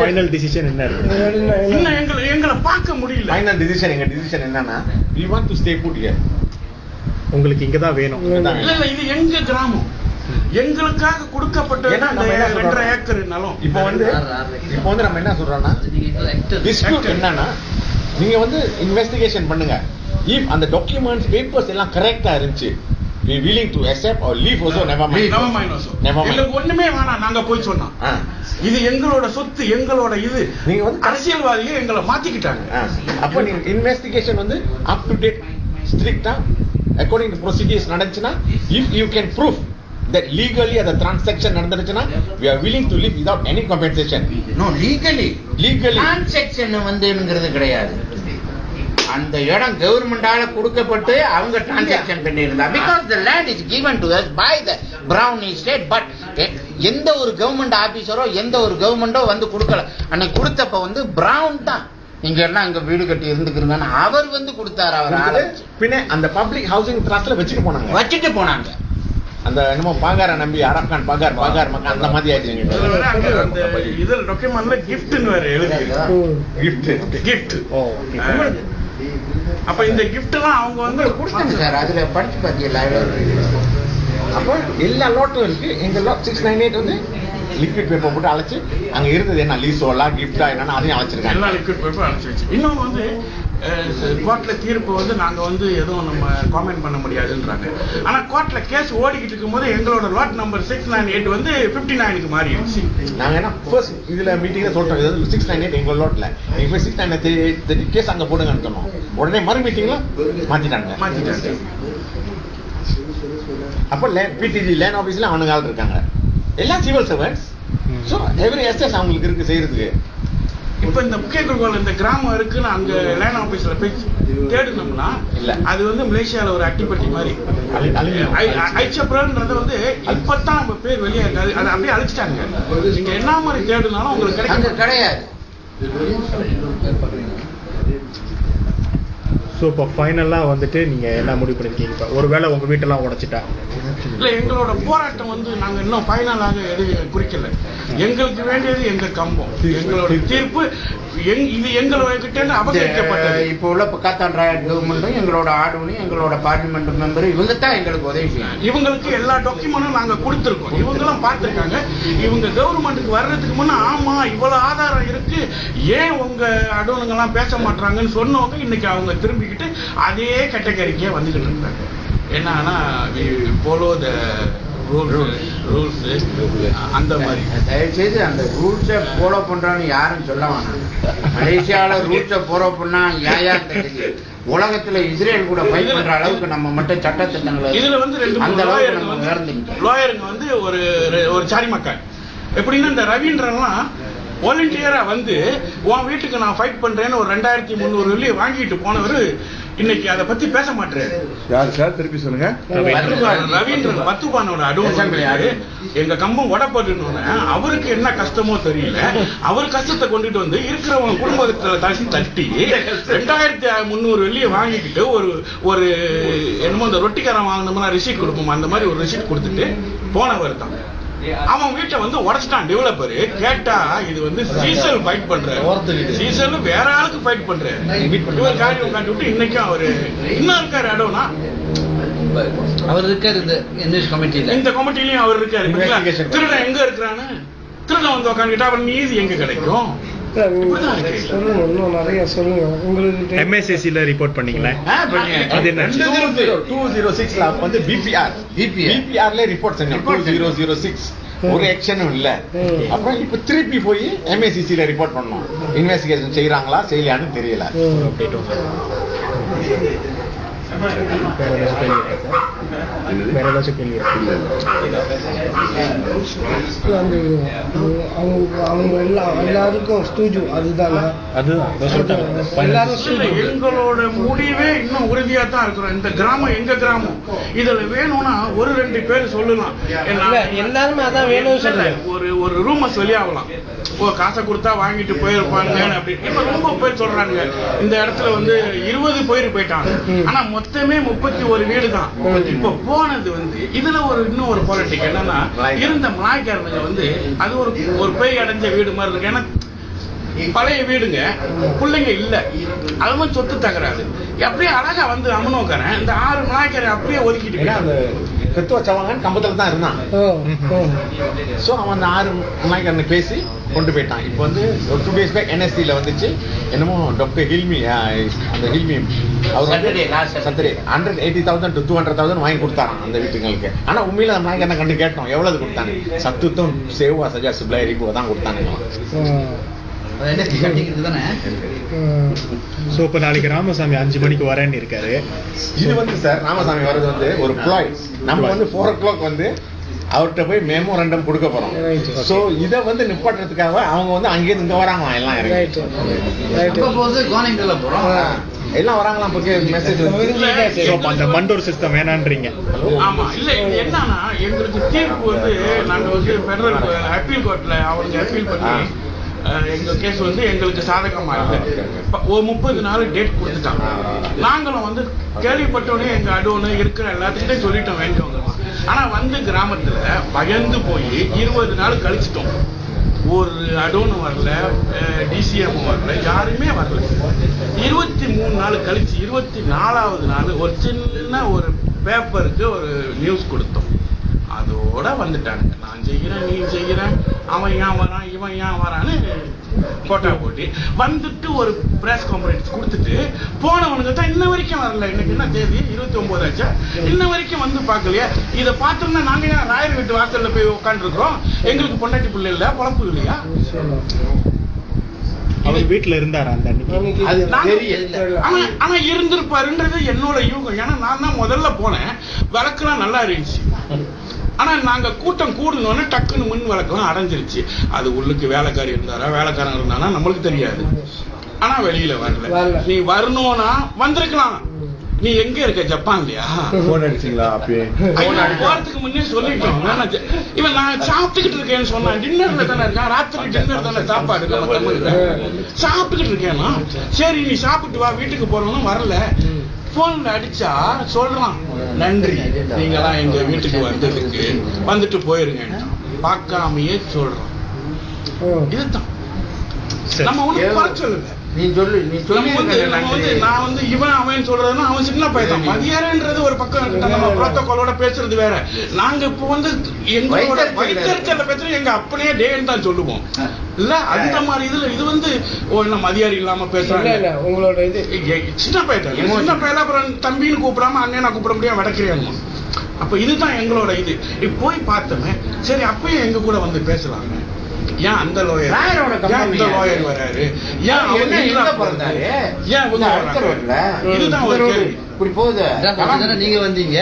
Final decision என்ன இன்னும் எங்களை பார்க்க முடியல. ஃபைனல் டிசிஷன் எங்க டிசிஷன் என்னன்னா we want to stay put here. உங்களுக்கு இங்க தான் வேணும். இல்ல இது எங்க கிராமம், எங்களுக்காக கொடுக்கப்பட்ட 2.5 ஏக்கர் நிலம். இப்போ வந்து நம்ம என்ன சொல்றோம்னா டிஸ்பியூட் என்னன்னா நீங்க வந்து இன்வெஸ்டிகேஷன் பண்ணுங்க. if அந்த டாக்குமெண்ட்ஸ் பேப்பர்ஸ் எல்லாம் கரெக்ட்டா இருந்துச்சு we willing to accept or leave also never mind. இல்ல ஒண்ணுமே வேணாம், நாங்க போய் சொன்னோம் இது எங்களோட சொத்து, எங்களோட இது. நீங்க வந்து அரசியல்வாதிகள் எங்களை மாத்திக்கிட்டாங்க. அப்ப நீங்க இன்வெஸ்டிகேஷன் வந்து அப் டு டேட் ஸ்ட்ரிக்ட்டா according to procedures நடந்துச்சுனா if you can prove that legally the transaction நடந்துச்சுனா we are willing to live without any compensation. no legally transaction வந்துங்கிறது கிடையாது. அந்த இடம் கவர்மெண்டால கொடுக்கப்பட்டு அவங்க டிரான்சாக்ஷன் பண்ணியிருந்தா because the land is given to us by the Brown estate. But எந்த ஒரு government ஆபீசரோ எந்த ஒரு கவர்மெண்டோ வந்து கொடுக்கல. அன்னைக்கு கொடுத்தப்ப வந்து Brown தான் நீங்க எல்லாம் அங்க வீடு கட்டி இருந்துக்கிறீங்கன்னு அவர் வந்து கொடுத்தாரு. அவர் பின்ன அந்த பப்ளிக் ஹவுசிங் ட்ரஸ்ட்ல வச்சுட்டு போனாங்க. அந்த என்னமோ பாகார நம்பி அரக்கான் பாகார் மக்கான் அந்த மாதிரி ஆயிடுச்சு. இதுல டாக்குமெண்ட்ல கிஃப்ட்னு வேற எழுதி கிஃப்ட். அப்ப இந்த கிஃப்ட் எல்லாம் அவங்க வந்து கொடுத்தாங்க சார். அதுல படிச்சு பாத்தீங்களா? அப்ப எல்லா லோட்டும் இருக்கு. எங்க லோட் 698 வந்து லிக்விட் பேப்பர் போட்டு அழைச்சு அங்க இருந்தது என்ன லீசோலா கிஃப்டா என்னன்னா அதையும் அழைச்சிருக்காங்க. எல்லாம் லிக்விட் பேப்பர் அழைச்சு வச்சு. இன்னொன்று வந்து கோர்ட்ல தீர்ப்பு வந்து நாங்க வந்து எதுவும் நம்ம காமெண்ட் பண்ண முடியாதுன்றாங்க. ஆனா கோர்ட்ல கேஸ் ஓடிக்கிட்டு இருக்கும் போது எங்களோட லாட் நம்பர் 698 வந்து 59க்கு மாறிடுச்சு. நாங்க என்ன ஃபர்ஸ்ட் இதுல மீட்டிங்ல சொல்றோம் இது 698 எங்க லோட்ல நீங்க போய் 698 கேஸ் அங்க போடுங்கன்னு சொன்னோம். உடனே மறு மீட்டிங்ல மாத்திட்டாங்க. அப்ப பிடிஜி லேண்ட் ஆபீஸ்ல அவனுங்க ஆள் இருக்காங்க, எல்லாம் civil servants. So every SS அவங்களுக்கு இருக்கு செய்யறதுக்கு. இப்ப இந்த முக்கியக்குழுவால் இந்த கிராமம் இருக்குன்னு அங்க லேண்ட் ஆபீஸ்ல போய் தேடணும்னா இல்ல அது வந்து மலேசியால ஒரு அட்டிப்பட்டி மாதிரி ஐச்சப்ரன்றது வந்து இப்பதான் நம்ம பேர் வெளியே இருக்காது, அதை அப்படியே அழிச்சிட்டாங்க. நீங்க என்ன மாதிரி தேடுனாலும் உங்களுக்கு கிடையாது. ஸோ இப்போ ஃபைனலாக வந்துட்டு நீங்கள் என்ன முடிவு பண்ணிருக்கீங்க? இப்போ ஒருவேளை உங்கள் வீட்டெல்லாம் உடைச்சிட்டா இல்லை, எங்களோட போராட்டம் வந்து நாங்கள் இன்னும் ஃபைனலாக எதுவும் குறிக்கல. எங்களுக்கு வேண்டியது எங்க கம்பம், எங்களோட தீர்ப்பு இது எங்ககிட்ட அபகரிக்கப்பட்டது. இப்போ உள்ள பக்காத்தான் ராயட் கவர்மெண்ட்டும் எங்களோட ஆர்டரும் எங்களோட பார்லிமெண்ட் மெம்பர் இவங்க தான் எங்களுக்கு உதவி செய்யணும். இவங்களுக்கு எல்லா டாக்குமெண்ட்டும் நாங்க கொடுத்துருக்கோம், இவங்களும் பார்த்துருக்காங்க. இவங்க கவர்மெண்ட்டுக்கு வர்றதுக்கு முன்னே ஆமா இவ்வளவு ஆதாரம் இருக்கு, ஏன் உங்க அடவனுங்கெல்லாம் பேச மாட்டாங்கன்னு சொன்னவங்க இன்னைக்கு அவங்க திரும்பிக்கிட்டு அதே கேட்டகரிக்கே வந்துகிட்டு இருக்காங்க. என்னன்னா ஃபாலோ த ரூல்ஸ் அந்த மாதிரி. தயவுசெய்து அந்த ரூல்ஸை ஃபாலோ பண்றான்னு யாரும் சொல்ல வேணாம். மலேசியாவில் ரூல்ஸை ஃபாலோ பண்ணா நியாயம் தெரியுது. உலகத்துல இஸ்ரேல் கூட ஃபைட் பண்ற அளவுக்கு நம்ம மட்டும் சட்டத்திட்டங்கள் இதுல வந்து அந்த அளவுக்கு லாயருங்க வந்து ஒரு சாரி மக்கள் எப்படின்னா இந்த ரவீந்திரன்லாம் வாலண்டியரா வந்து உன் வீட்டுக்கு நான் ஃபைட் பண்றேன்னு ஒரு 2300 வெள்ளி வாங்கிட்டு போனவர் இன்னைக்கு அதை பத்தி பேச மாட்டாரு. யார் சார்? திருப்பி சொல்லுங்க. ரவீந்திரன் பத்துபானோட அடவு எங்க கம்பம் உடப்பட்டுன்னு அவருக்கு என்ன கஷ்டமோ தெரியல, அவர் கஷ்டத்தை கொண்டுட்டு வந்து இருக்கிறவங்க குடும்பத்துல தட்டி 2300 வெள்ளியை வாங்கிக்கிட்டு ஒரு என்னமோ இந்த ரொட்டிக்காரன் வாங்கினோம்னா ரிசீட் கொடுப்போம், அந்த மாதிரி ஒரு ரிசீட் கொடுத்துட்டு போனவர் தான். அவன் வீட்டை வந்து உடச்சிட்டான் டெவலப்பர். கேட்டா இது வந்து சீசல் ஃபைட் பண்றாரு, சீசல் வேற ஆளுக்கு ஃபைட் பண்றாரு. இவர் காரியம் காட்டி விட்டு இன்னைக்கும் அவரு இன்னும் இருக்காரு. அடோனா அவர் இருக்காரு இந்த கமிட்டிலையும் அவர் இருக்காரு. திருடன் எங்க இருக்கிறான்னு திருடன் வந்து உட்காந்துக்கிட்டா அவர் நீதி எங்க கிடைக்கும்? எம்எஸ்சில ரிப்போர்ட் பண்ணீங்களா? அது என்ன 206ல வந்து பிபிஆர்ல ரிப்போர்ட் செஞ்சோம். 2006 ஒரு ஆக்ஷனும் இல்ல. அப்புறம் இப்ப திருப்பி போய் எம்ஏசிசில ரிப்போர்ட் பண்ணோம். இன்வெஸ்டிகேஷன் செய்யறாங்களா செய்யலையான்னு தெரியல. வேற ஏதாச்சும் கேள்வி? அவங்க எல்லாருக்கும் அதுதானா? எங்களோட முடிவே இன்னும் உறுதியா தான் இருக்கிறோம். இந்த கிராமம் எங்க கிராமம். இதுல வேணும்னா ஒரு 2 பேர் சொல்லலாம், எல்லாருமே அதான் வேணும் சொல்லுங்க. ஒரு ரூமர்ஸ் வெளியாகலாம், காசை கொடுத்தா வாங்கிட்டு போயிருப்பாங்க அப்படின்னு. இப்ப ரொம்ப பேர் சொல்றாங்க இந்த இடத்துல வந்து 20 பேர் போயிட்டாங்க, ஆனா மொத்தமே 31 வீடு தான். இப்ப போனது வந்து இதுல இன்னும் ஒரு பாலிட்டிக் என்னன்னா, இருந்த மலாய்க்காரனுங்க வந்து அது ஒரு பேய் அடைஞ்ச வீடு மாதிரி இருக்கு. ஏன்னா பழைய வீடுங்க, பிள்ளைங்க இல்ல, அதுவும் சொத்து தகராறு. அப்படியே அழகா வந்து அமனோக்கறேன் இந்த 6 மலாய்க்கரை அப்படியே ஒதுக்கிட்டு அந்த பெத்து வச்சவங்க கம்பத்துல தான் இருந்தான். சோ அவன் அந்த 6 மலாய்க்கரனை பேசி கொண்டு போயிட்டான். இப்போ வந்து ஒரு 2 days பேக் NSC-ல வந்துச்சு, என்னமோ டாக்டர் ஹில்மி, அந்த ஹில்மி அவர் சத்தரே 180,000 to 200,000 வாங்கி கொடுத்தாராம் அந்த வீட்டுங்களுக்கு. ஆனா உண்மையில அந்த மலாய்க்கரனை கண்டு கேட்டோம் எவ்வளவு கொடுத்தாங்க. சத்துத்தம் சேவா சஜா சுப்ளை ரிபோ தான் கொடுத்தானுங்க. சோ இப்ப நாளைக்கு ராமசாமி 5 மணிக்கு வரேன்னு இருக்காரு. இது வந்து சார் ராமசாமி வர்றது வந்து ஒரு ப்ளாய். நம்ம வந்து 4 o'clock வந்து அவர்கிட்ட போய் மெமோரண்டம் கொடுக்க போறோம். சோ இத வந்து நிப்பாட்டுறதுக்காக அவங்க வந்து அங்கேயிருந்து இங்க வராங்க எல்லாம் இறங்கி எல்லாம் வராங்களாம். மெசேஜ் அந்த மண்டோர் சிஸ்டம் வேணான்றீங்க. ஆமா இல்ல இது என்னன்னா எங்களுக்கு தீர்ப்பு வந்து நாங்க வந்து பெடரல் அப்பீல் கோர்ட்ல அவங்க அப்பீல் பண்ணி எங்க கேஸ் வந்து எங்களுக்கு சாதகமா இல்லை. 30 நாள் டேட் கொடுத்துட்டாங்க. நாங்களும் வந்து கேள்விப்பட்டோடனே எங்க அடோன்னு இருக்கிற எல்லாத்துக்கிட்டே சொல்லிட்டோம் வேண்டியவங்க. ஆனா வந்து கிராமத்துல பயந்து போய் 20 நாள் கழிச்சிட்டோம். ஒரு அடோனும் வரல, DCM வரல, யாருமே வரல. 23 நாள் கழிச்சு 24வது நாள் ஒரு சின்ன ஒரு பேப்பருக்கு ஒரு நியூஸ் கொடுத்தோம். அதோட வந்துட்டானுங்க. நான் செய்கிறேன், நீ செய்கிறேன், அவன் ஏன் வரான், இவன் ஏன் வரான்னு போட்டா போட்டி வந்துட்டு ஒரு பிரஸ் கான்ஃபரன்ஸ் கொடுத்துட்டு போனவனுக்கு தான் இன்ன வரைக்கும் வரல. இன்னைக்கு என்ன தேதி 29 ஆச்சா, இன்ன வரைக்கும் வந்து பார்க்கலையா? இதை பார்த்தோம்னா நாங்க ஏன் ராயர் வீட்டு வாசல்ல போய் உட்காந்துருக்கிறோம்? எங்களுக்கு பொண்டாட்டி பிள்ளை இல்ல, பொழப்பு இல்லையா? அவர் வீட்டுல இருந்தாரா அந்த அன்னைக்கு? ஆனா இருந்திருப்பாருன்றது என்னோட யூகம். ஏன்னா நான் தான் முதல்ல போனேன், விளக்குலாம் நல்லா இருந்துச்சு. ஆனா நாங்க கூட்டம் கூடணும்னு டக்குன்னு முன் விளக்கெல்லாம் அடைஞ்சிருச்சு. அது உள்ளுக்கு வேலைக்காரி இருந்தாரா வேலைக்காரன் இருந்தானா நம்மளுக்கு தெரியாது. ஆனா வெளியில வரல. நீ வரணும்னா வந்திருக்கலாம். நீ எங்க இருக்க? ஜப்பான்லயா? போன் அடிச்சீங்களா? அப்பயே போறதுக்கு முன்னே சொல்லிட்டோம். இவன் நான் சாப்பிட்டுக்கிட்டு இருக்கேன்னு சொன்னான். டின்னர்ல தானே இருக்கான், ராத்திரி டின்னர் தானே சாப்பாடு சாப்பிட்டுக்கிட்டு இருக்கேன்னா சரி நீ சாப்பிட்டு வா வீட்டுக்கு போறோம்னு வரல. போன்ல அடிச்சா சொல்றான் நன்றி நீங்களாம் எங்க வீட்டுக்கு வந்ததுக்கு, வந்துட்டு போயிருங்க. பார்க்காமையே சொல்றான். இதுதான் நம்ம ஒண்ணு குறைச்சல. நான் வந்து இவன் அவன் சொல்றதுன்னா அவன் சின்ன பையன். மதியாரன்றது ஒரு பக்கம் நம்ம புரோட்டோகாலோட பேசுறது வேற. நாங்க இப்ப வந்து எங்களோட வைத்தறிச்சல பேசுறது எங்க அப்பனே டேன்னு தான் சொல்லுவோம் இல்ல. அந்த மாதிரி இதுல இது வந்து என்ன மதியாரி இல்லாம பேசுறாங்க. உங்களோட இது சின்ன பையன் சின்ன பையன் அப்புறம் தம்பின்னு கூப்பிடாம அண்ணன் கூப்பிட முடியாது வடக்கிறியாங்க. அப்ப இதுதான் எங்களோட இது. போய் பார்த்தோமே சரி அப்பயும் எங்க கூட வந்து பேசலாங்க. ஏன் அந்த லோயர் வராரு? ஏன் இதுதான் ஒரு கேள்வி. நீங்க வந்தீங்க